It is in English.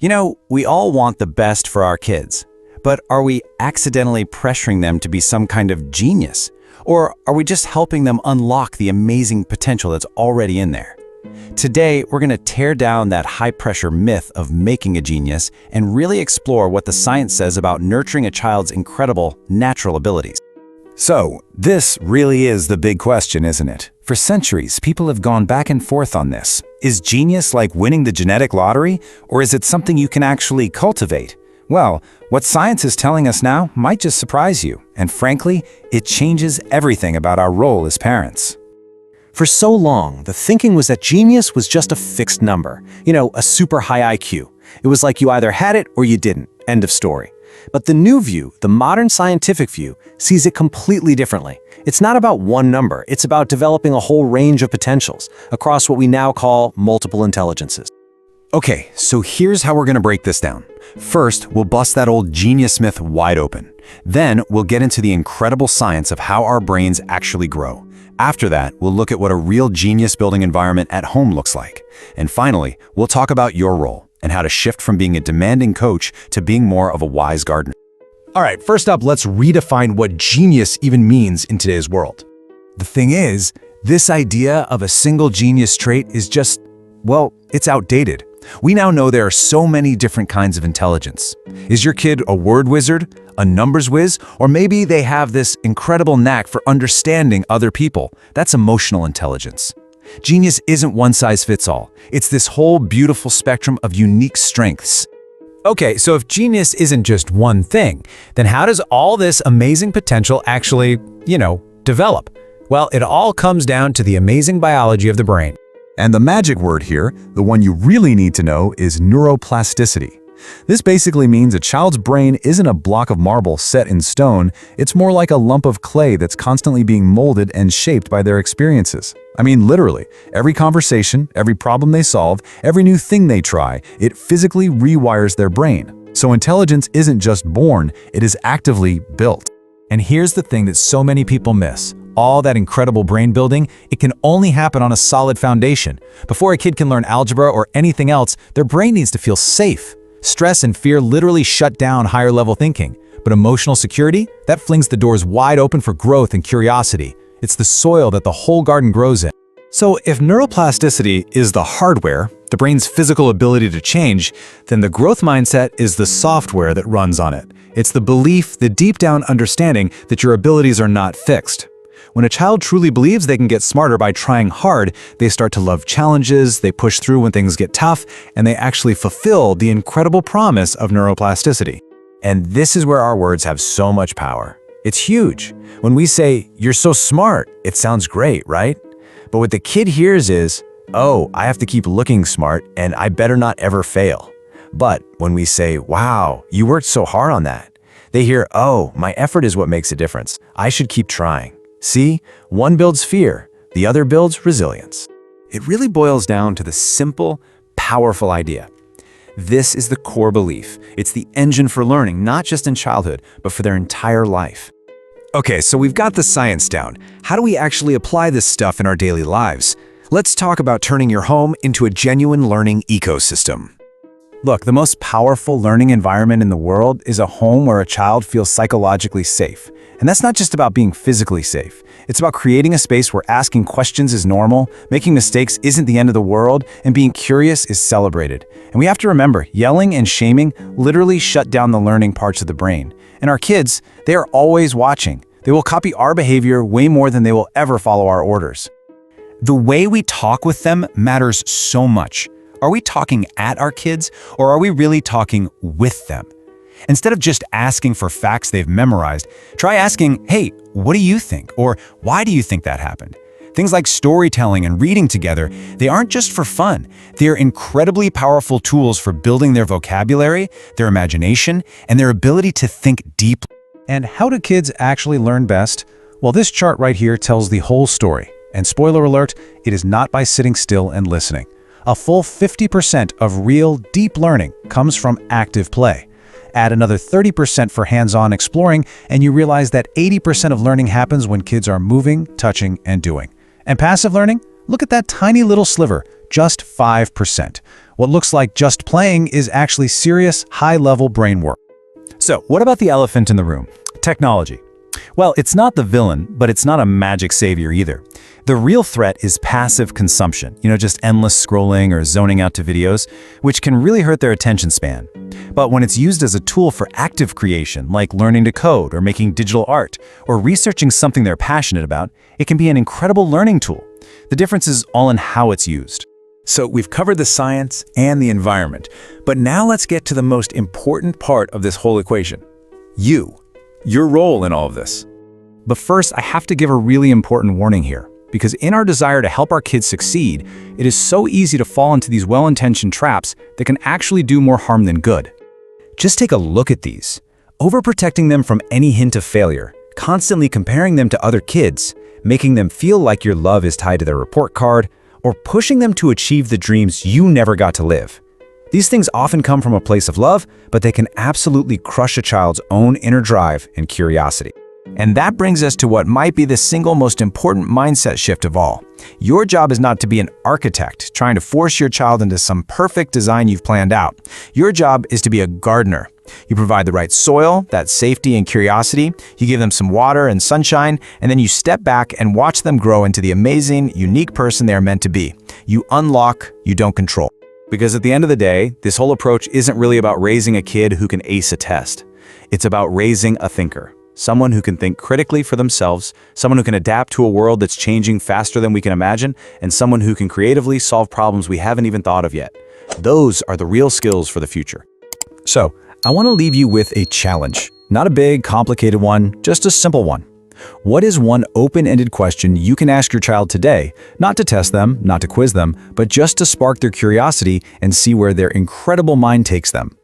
You know, we all want the best for our kids, but are we accidentally pressuring them to be some kind of genius? Or are we just helping them unlock the amazing potential that's already in there? Today, we're going to tear down that high-pressure myth of making a genius and really explore what the science says about nurturing a child's incredible natural abilities. So, this really is the big question, isn't it? For centuries, people have gone back and forth on this. Is genius like winning the genetic lottery, or is it something you can actually cultivate? Well, what science is telling us now might just surprise you, and frankly, it changes everything about our role as parents. For so long, the thinking was that genius was just a fixed number, a super high IQ. It was like you either had it or you didn't, end of story. But the new view, the modern scientific view, sees it completely differently. It's not about one number, it's about developing a whole range of potentials across what we now call multiple intelligences. Okay, so here's how we're going to break this down. First, we'll bust that old genius myth wide open. Then, we'll get into the incredible science of how our brains actually grow. After that, we'll look at what a real genius-building environment at home looks like. And finally, we'll talk about your role and how to shift from being a demanding coach to being more of a wise gardener. All right, first up, let's redefine what genius even means in today's world. The thing is, this idea of a single genius trait is just, well, it's outdated. We now know there are so many different kinds of intelligence. Is your kid a word wizard, a numbers whiz, or maybe they have this incredible knack for understanding other people? That's emotional intelligence. Genius isn't one size fits all. It's this whole beautiful spectrum of unique strengths. Okay, so if genius isn't just one thing, then how does all this amazing potential actually, develop? Well, it all comes down to the amazing biology of the brain. And the magic word here, the one you really need to know, is neuroplasticity. This basically means a child's brain isn't a block of marble set in stone, it's more like a lump of clay that's constantly being molded and shaped by their experiences. I mean, literally, every conversation, every problem they solve, every new thing they try, it physically rewires their brain. So intelligence isn't just born, it is actively built. And here's the thing that so many people miss. All that incredible brain building, it can only happen on a solid foundation. Before a kid can learn algebra or anything else, their brain needs to feel safe. Stress and fear literally shut down higher level thinking. But emotional security, that flings the doors wide open for growth and curiosity. It's the soil that the whole garden grows in. So if neuroplasticity is the hardware, the brain's physical ability to change, then the growth mindset is the software that runs on it. It's the belief, the deep down understanding that your abilities are not fixed. When a child truly believes they can get smarter by trying hard, they start to love challenges, they push through when things get tough, and they actually fulfill the incredible promise of neuroplasticity. And this is where our words have so much power. It's huge. When we say, "You're so smart," it sounds great, right? But what the kid hears is, "Oh, I have to keep looking smart, and I better not ever fail." But when we say, "Wow, you worked so hard on that," they hear, "Oh, my effort is what makes a difference. I should keep trying." See, one builds fear, the other builds resilience. It really boils down to the simple, powerful idea. This is the core belief. It's the engine for learning, not just in childhood, but for their entire life. Okay, so we've got the science down. How do we actually apply this stuff in our daily lives? Let's talk about turning your home into a genuine learning ecosystem. Look, the most powerful learning environment in the world is a home where a child feels psychologically safe. And that's not just about being physically safe. It's about creating a space where asking questions is normal, making mistakes isn't the end of the world, and being curious is celebrated. And we have to remember, yelling and shaming literally shut down the learning parts of the brain. And our kids, they are always watching. They will copy our behavior way more than they will ever follow our orders. The way we talk with them matters so much. Are we talking at our kids, or are we really talking with them? Instead of just asking for facts they've memorized, try asking, "Hey, what do you think?" Or "Why do you think that happened?" Things like storytelling and reading together, they aren't just for fun. They're incredibly powerful tools for building their vocabulary, their imagination, and their ability to think deeply. And how do kids actually learn best? Well, this chart right here tells the whole story. And spoiler alert, it is not by sitting still and listening. A full 50% of real, deep learning comes from active play. Add another 30% for hands-on exploring, and you realize that 80% of learning happens when kids are moving, touching, and doing. And passive learning? Look at that tiny little sliver, just 5%. What looks like just playing is actually serious, high-level brain work. So, what about the elephant in the room? Technology. Well, it's not the villain, but it's not a magic savior either. The real threat is passive consumption, just endless scrolling or zoning out to videos, which can really hurt their attention span. But when it's used as a tool for active creation, like learning to code or making digital art, or researching something they're passionate about, it can be an incredible learning tool. The difference is all in how it's used. So we've covered the science and the environment, but now let's get to the most important part of this whole equation. Your role in all of this. But first, I have to give a really important warning here, because in our desire to help our kids succeed, it is so easy to fall into these well-intentioned traps that can actually do more harm than good. Just take a look at these. Overprotecting them from any hint of failure, constantly comparing them to other kids, making them feel like your love is tied to their report card, or pushing them to achieve the dreams you never got to live. These things often come from a place of love, but they can absolutely crush a child's own inner drive and curiosity. And that brings us to what might be the single most important mindset shift of all. Your job is not to be an architect trying to force your child into some perfect design you've planned out. Your job is to be a gardener. You provide the right soil, that safety and curiosity, you give them some water and sunshine, and then you step back and watch them grow into the amazing, unique person they are meant to be. You unlock, you don't control. Because at the end of the day, this whole approach isn't really about raising a kid who can ace a test. It's about raising a thinker. Someone who can think critically for themselves, someone who can adapt to a world that's changing faster than we can imagine, and someone who can creatively solve problems we haven't even thought of yet. Those are the real skills for the future. So, I want to leave you with a challenge. Not a big, complicated one, just a simple one. What is one open-ended question you can ask your child today, not to test them, not to quiz them, but just to spark their curiosity and see where their incredible mind takes them?